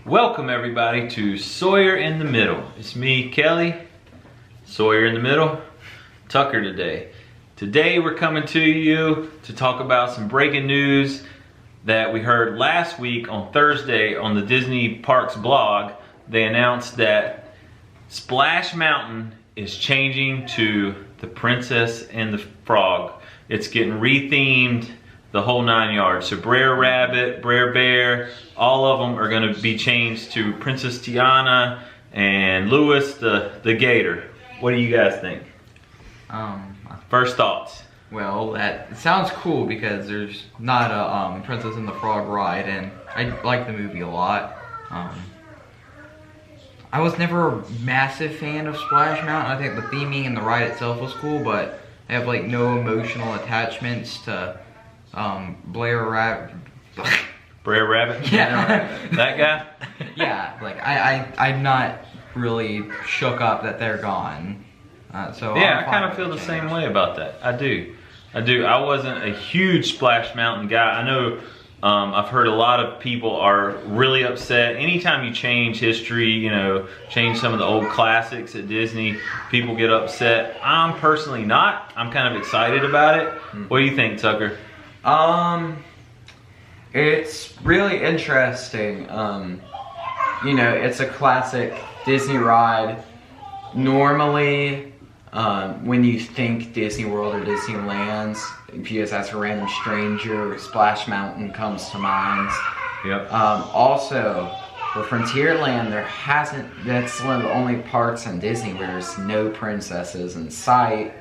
Welcome everybody to Sawyer in the Middle. It's me, Kelly, Sawyer in the Middle, Tucker today. Today we're coming to you to talk about some breaking news that we heard last week on Thursday on the Disney Parks blog. They announced that Splash Mountain is changing to the Princess and the Frog. It's getting rethemed, the whole 9 yards. So Brer Rabbit, Brer Bear, all of them are gonna be changed to Princess Tiana and Louis the Gator. What do you guys think? First thoughts. Well, that sounds cool because there's not a Princess and the Frog ride, and I like the movie a lot. I was never a massive fan of Splash Mountain. I think the theming and the ride itself was cool, but I have like no emotional attachments to Brer Rabbit. Brer Rabbit? Yeah. That guy? Yeah, like I'm not really shook up that they're gone. So yeah, I kind of feel the same way about that. I do. I wasn't a huge Splash Mountain guy. I know I've heard a lot of people are really upset. Anytime you change history, you know, change some of the old classics at Disney, people get upset. I'm personally not. I'm kind of excited about it. What do you think, Tucker? It's really interesting. You know, it's a classic Disney ride. Normally, when you think Disney World or Disneyland, if you just ask a random stranger, Splash Mountain comes to mind. Yep. Also, for Frontierland, that's one of the only parks in Disney where there's no princesses in sight.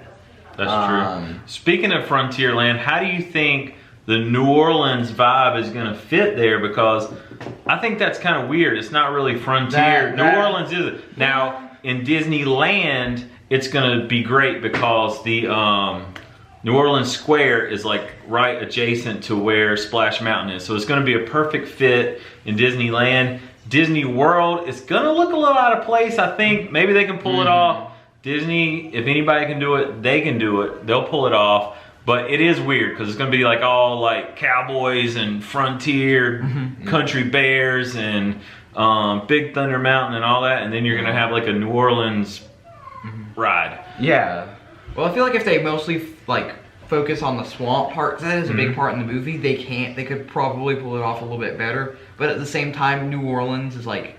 That's true. Speaking of Frontierland, how do you think the New Orleans vibe is gonna fit there? Because I think that's kind of weird. It's not really Frontier. New Orleans is it. Now, in Disneyland, it's gonna be great because the New Orleans Square is like right adjacent to where Splash Mountain is. So it's gonna be a perfect fit in Disneyland. Disney World, it's gonna look a little out of place, I think. Maybe they can pull it off. Disney, if anybody can do it, they can do it. They'll pull it off. But it is weird because it's gonna be like all like cowboys and frontier country bears and Big Thunder Mountain and all that, and then you're gonna have like a New Orleans ride. Yeah. Well, I feel like if they mostly like focus on the swamp part, 'cause that is a big part in the movie, they could probably pull it off a little bit better. But at the same time, New Orleans is like,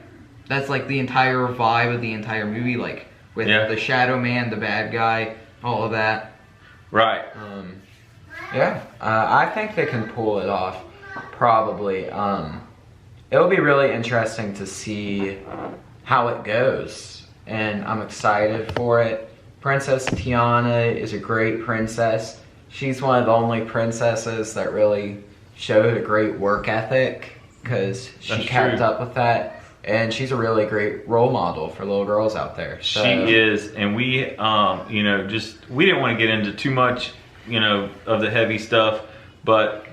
that's like the entire vibe of the entire movie, like with the Shadow Man, the bad guy, all of that. Right. I think they can pull it off, probably. It'll be really interesting to see how it goes, and I'm excited for it. Princess Tiana is a great princess. She's one of the only princesses that really showed a great work ethic, because she kept up with that. And she's a really great role model for little girls out there. So. She is, and we, you know, we didn't want to get into too much, you know, of the heavy stuff, but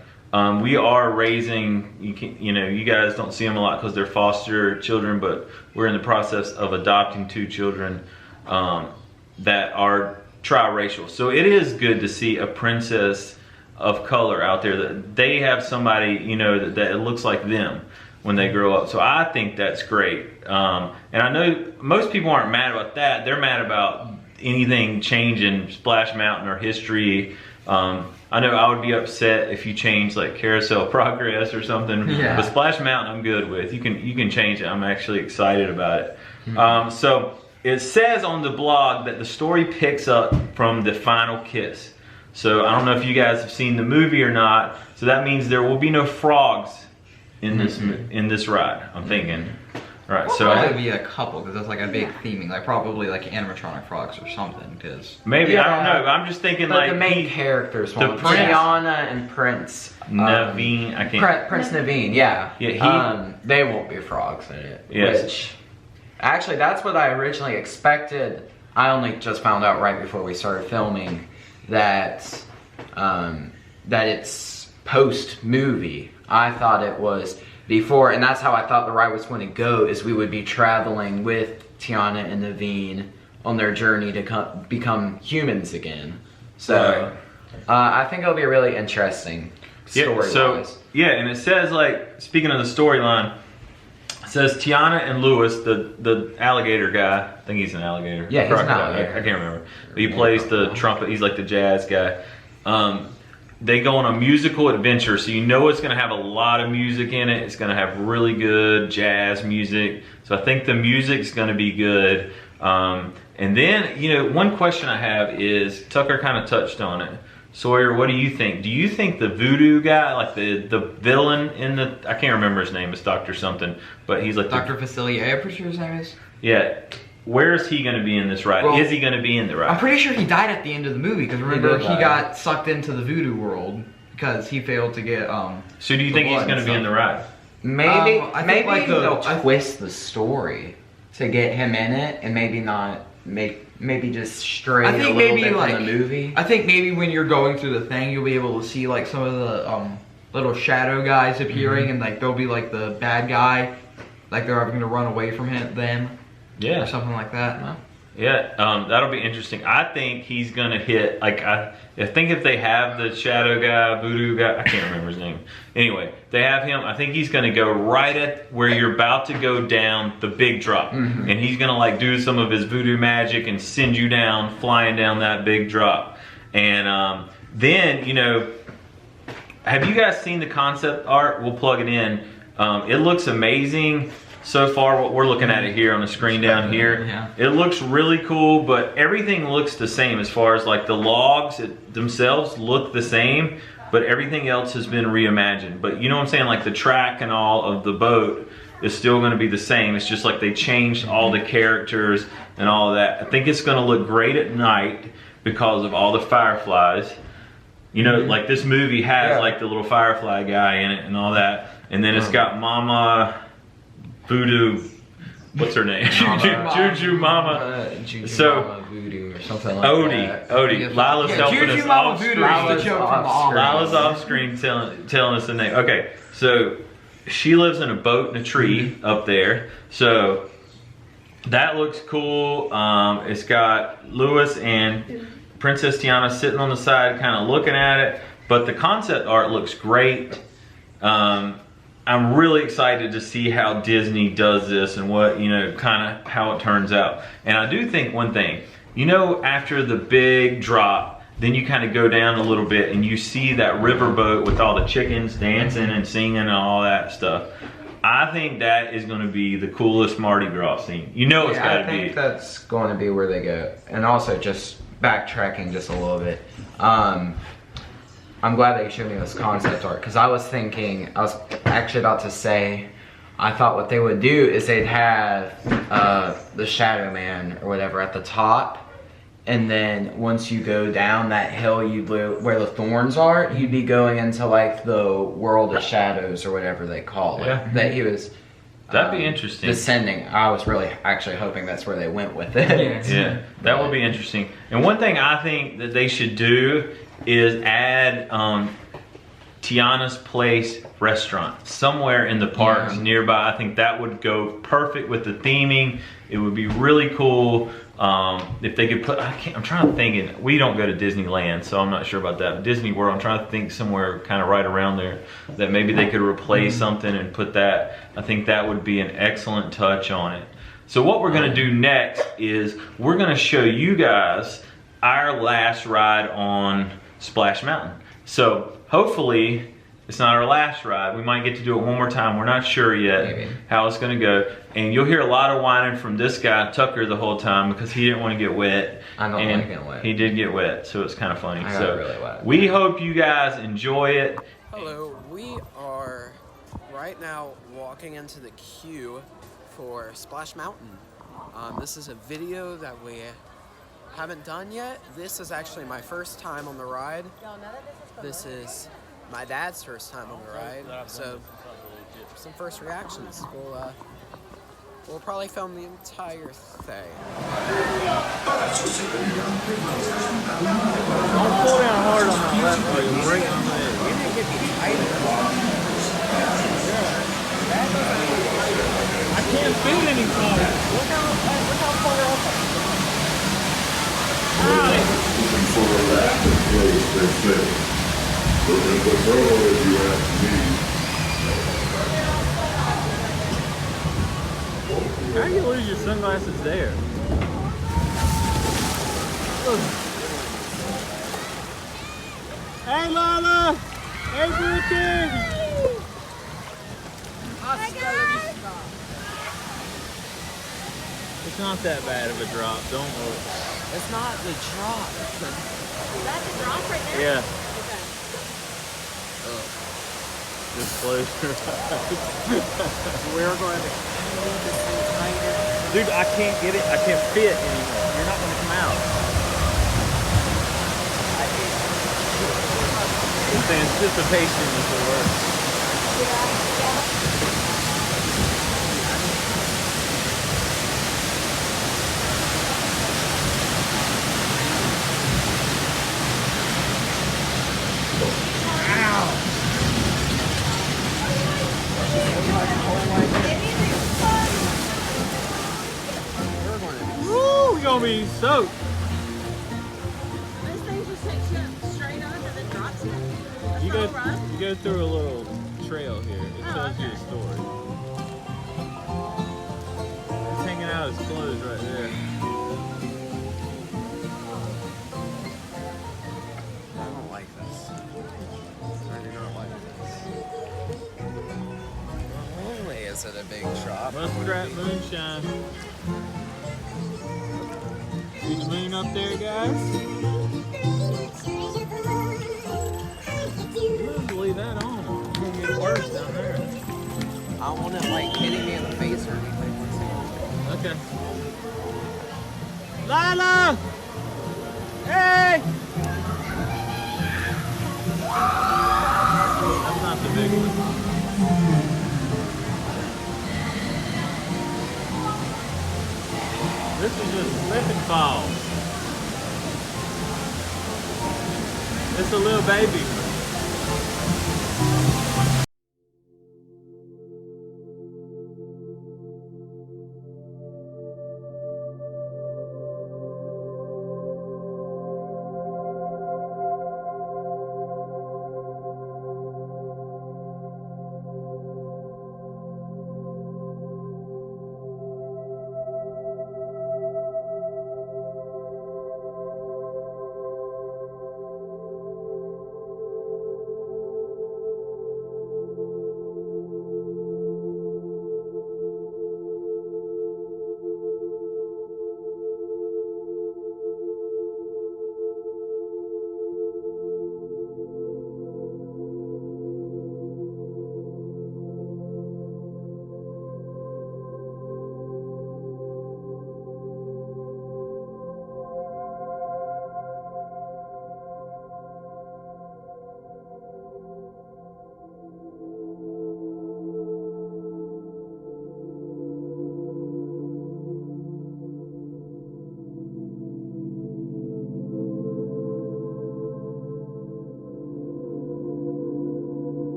we are raising, you know, you guys don't see them a lot because they're foster children, but we're in the process of adopting 2 children that are triracial. So it is good to see a princess of color out there, that they have somebody, you know, that it looks like them when they grow up. So I think that's great. And I know most people aren't mad about that. They're mad about anything changing Splash Mountain or history. I know I would be upset if you change like Carousel Progress or something. Yeah. But Splash Mountain I'm good with. You can change it. I'm actually excited about it. So it says on the blog that the story picks up from the final kiss. So I don't know if you guys have seen the movie or not. So that means there will be no frogs in this ride, I'm thinking. Right, well, so probably be a couple, because that's like a big theming, like probably like animatronic frogs or something. Because maybe I don't know. I'm just thinking like the main characters, the Prince Tiana and Prince Naveen. I can't. Prince Naveen, yeah. They won't be frogs in it. Yes. Which, actually, that's what I originally expected. I only just found out right before we started filming that it's post movie. I thought it was before, and that's how I thought the ride was going to go, is we would be traveling with Tiana and Naveen on their journey to become humans again. So, I think it'll be really interesting story-wise. Yeah, and it says, like, speaking of the storyline, It says Tiana and Lewis, the alligator guy. I think he's an alligator. Yeah, he's an Crocodile. alligator. I can't remember. But he plays the trumpet. He's like the jazz guy. They go on a musical adventure, so you know it's going to have a lot of music in it. It's going to have really good jazz music. So I think the music's going to be good. And then, you know, one question I have is, Tucker kind of touched on it. Sawyer, what do you think? Do you think the voodoo guy, like the villain in the, I can't remember his name, it's Dr. something, but he's like Dr. Facilier, I'm pretty sure his name is. Yeah. Where is he going to be in this ride? Well, is he going to be in the ride? I'm pretty sure he died at the end of the movie, because remember, he die. got sucked into the voodoo world because he failed to get, So do you think he's going to be in the ride? Maybe, I think maybe like they'll twist the story to get him in it, and maybe not maybe just stray I a think little maybe bit like from the movie. I think maybe when you're going through the thing, you'll be able to see like some of the little shadow guys appearing, and like they'll be like the bad guy, like they're going to run away from them, Yeah. or something like that. Yeah, that'll be interesting. I think he's gonna hit, like, I think if they have the shadow guy, voodoo guy, I can't remember his name. Anyway, they have him, I think he's gonna go right at where you're about to go down the big drop. And he's gonna like do some of his voodoo magic and send you down, flying down that big drop. And then, you know, have you guys seen the concept art? We'll plug it in. It looks amazing. So far, what we're looking at it here on the screen down here, Yeah. it looks really cool, but everything looks the same as far as like the logs themselves look the same, but everything else has been reimagined. But you know what I'm saying? Like the track and all of the boat is still going to be the same. It's just like they changed all the characters and all of that. I think it's going to look great at night because of all the fireflies. You know, like this movie has like the little firefly guy in it and all that. And then it's got Mama Voodoo, what's her name? Juju Mama. Juju So- Mama Voodoo or something like that. Odie. Lila's helping Juju us Mama off. Voodoo is the joke from the Office. Lila's off screen telling us the name. Okay, so she lives in a boat in a tree up there. So that looks cool. It's got Lewis and Princess Tiana sitting on the side kind of looking at it. But the concept art looks great. I'm really excited to see how Disney does this and what, you know, kind of how it turns out. And I do think one thing, you know, after the big drop, then you kind of go down a little bit and you see that riverboat with all the chickens dancing and singing and all that stuff. I think that is going to be the coolest Mardi Gras scene. You know, it's got to I think be. that's going to be where they go. And also, just backtracking just a little bit. I'm glad that you showed me this concept art, because I was actually about to say, I thought what they would do is they'd have the Shadow Man or whatever at the top, and then once you go down that hill where the thorns are, you'd be going into like the world of shadows or whatever they call it. Yeah. That he was That'd be interesting. descending. I was really actually hoping that's where they went with it. Yeah, that would be interesting. And one thing I think that they should do is add Tiana's Place restaurant somewhere in the parks nearby. I think that would go perfect with the theming. It would be really cool if they could put, I'm trying to think, we don't go to Disneyland, so I'm not sure about that. But Disney World, I'm trying to think somewhere kind of right around there that maybe they could replace something and put that. I think that would be an excellent touch on it. So what we're gonna do next is we're gonna show you guys our last ride on Splash Mountain. So hopefully it's not our last ride. We might get to do it one more time. We're not sure yet how it's gonna go. And you'll hear a lot of whining from this guy, Tucker, the whole time because he didn't want to get wet. I don't and like getting wet. He did get wet, so it's kind of funny. I got So really wet. we hope you guys enjoy it. Hello, we are right now walking into the queue for Splash Mountain. This is a video that we haven't done yet. This is actually my first time on the ride. This is my dad's first time on the ride. So some first reactions. We'll probably film the entire thing. Don't pull down hard on that left or you'll break on the edge. You didn't get me tight. I can't fit any farther. Look how far off I am. Looking for a lap to close their fit. Looking for trouble if you ask me. How do you lose your sunglasses there? Hey Lala! Hey Brookie! It's not that bad of a drop, don't worry. It's not the drop. Is that the drop right there? Yeah, Okay. just close your eyes. We're going to move this thing tighter. Dude, I can't get it, I can't fit anymore. You're not gonna come out. The anticipation is the worst. Woo, you're gonna be soaked. This thing just takes you straight up and then drops you. That's You all go, right. you go through a little trail here. It tells you okay. a story. It's hanging out his clothes right there. I don't like this. I do not like this. Not only is it a big drop. Muskrat moonshine. See the moon up there, guys? You wouldn't believe that on. It's gonna get worse down there. I don't want it like hitting me in the face or anything. Okay. Lila! Hey! That's not the big one. This is just slip and fall. It's a little baby.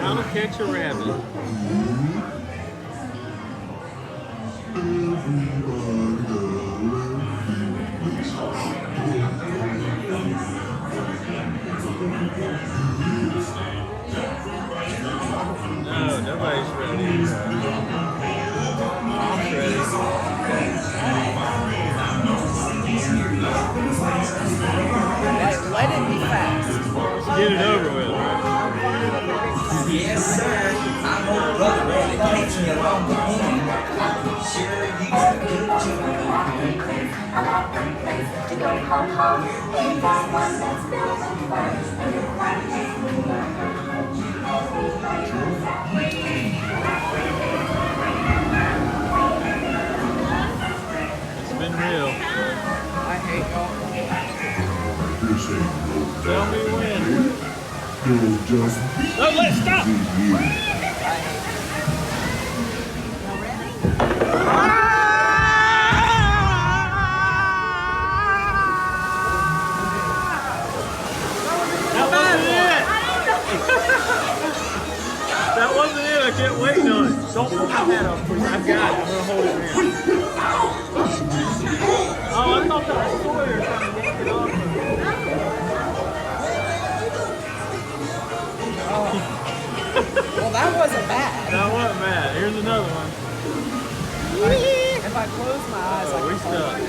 How to catch a rabbit. No, nobody's ready. I'm ready. Let it be fast. Let's get it over with, right? Yes, sir. I'm old brother really takes me along the hand. Sure, you got a good To go home, home, in that one that's filled with fun. It's been real. I hate y'all. This ain't no Tell me when. You'll just No, let's stop! That wasn't it! That wasn't it, I kept waiting on it. Don't put my hat up, please. I've got it, I'm gonna hold it in. Oh, I thought that was Sawyer trying to yank it off. Now what, Matt? Here's another one. If I close my eyes, Oh, I we can stuck.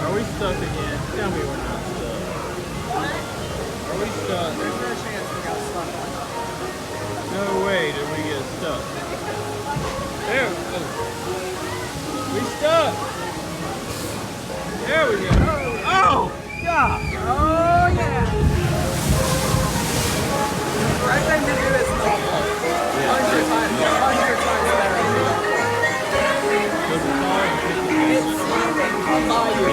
Are we stuck again? Tell me we're not stuck. Are we stuck? There's no chance we got stuck. No way did we get stuck. There we go. We stuck. There we go. Oh! God! Oh yeah! The right thing to do is normal. 100 times better. It's sleeping by you.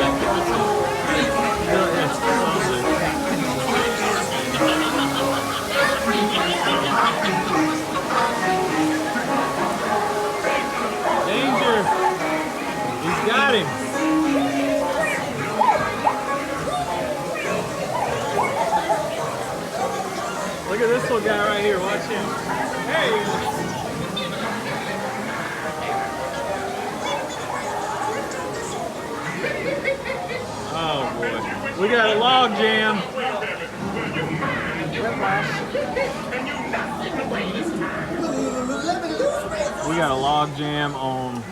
Danger! He's got him. Look at this little guy right here. Watch him. Hey! Oh boy. We got a log jam. We got a log jam on.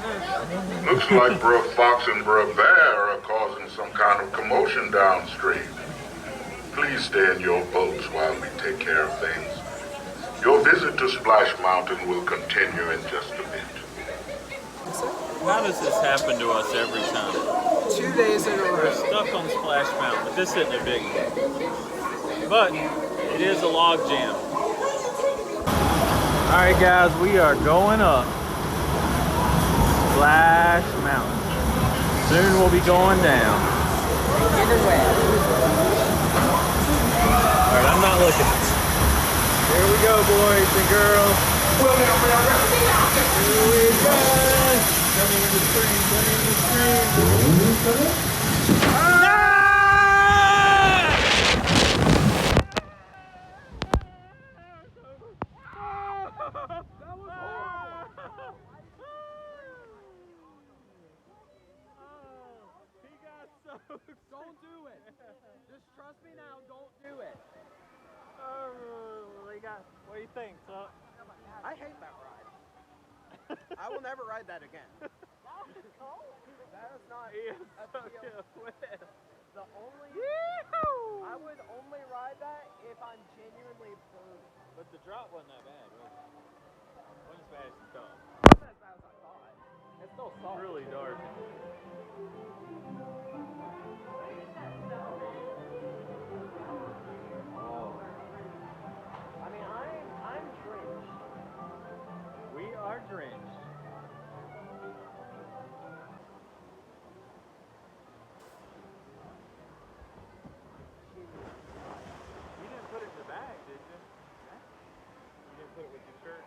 Looks like Bruh Fox and Bruh Bear are causing some kind of commotion downstream. Please stay in your boats while we take care of things. Your visit to Splash Mountain will continue in just a bit. How does this happen to us every time? 2 days in a We're row. stuck on Splash Mountain, but this isn't a big one. But it is a log jam. Alright guys, we are going up Splash Mountain. Soon we'll be going down. Alright, I'm not looking. Here we go, boys and girls. Here we go. Running in the stream, running in the stream. Don't do it. Just trust me now. Don't do it. What do you think, son? I hate that ride. I will never ride that again. That is not a feel. The only I would only ride that if I'm genuinely bored. But the drop wasn't that bad, was it? Wasn't as bad as you thought. Not as bad as I thought. It's still soft. Really dark. I mean, I'm drenched. We are drenched. You didn't put it in the bag, did you? You didn't put it with your shirt?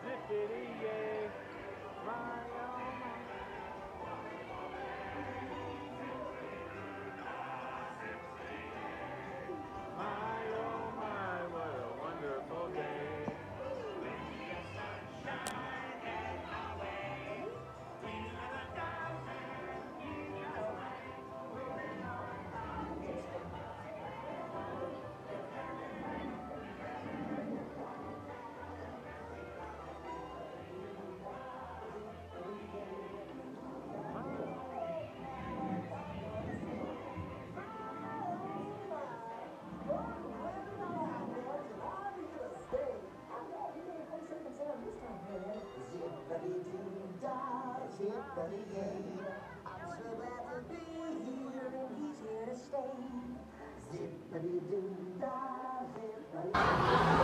Zippity-yay, my oh my. My oh my, what a wonderful day.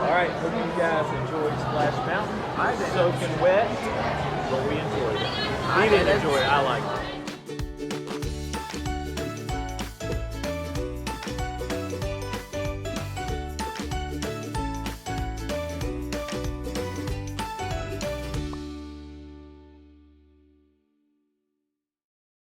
Alright, hope you guys enjoyed Splash Mountain. I did. Soaking wet, but we enjoyed it. We didn't enjoy it, I liked it.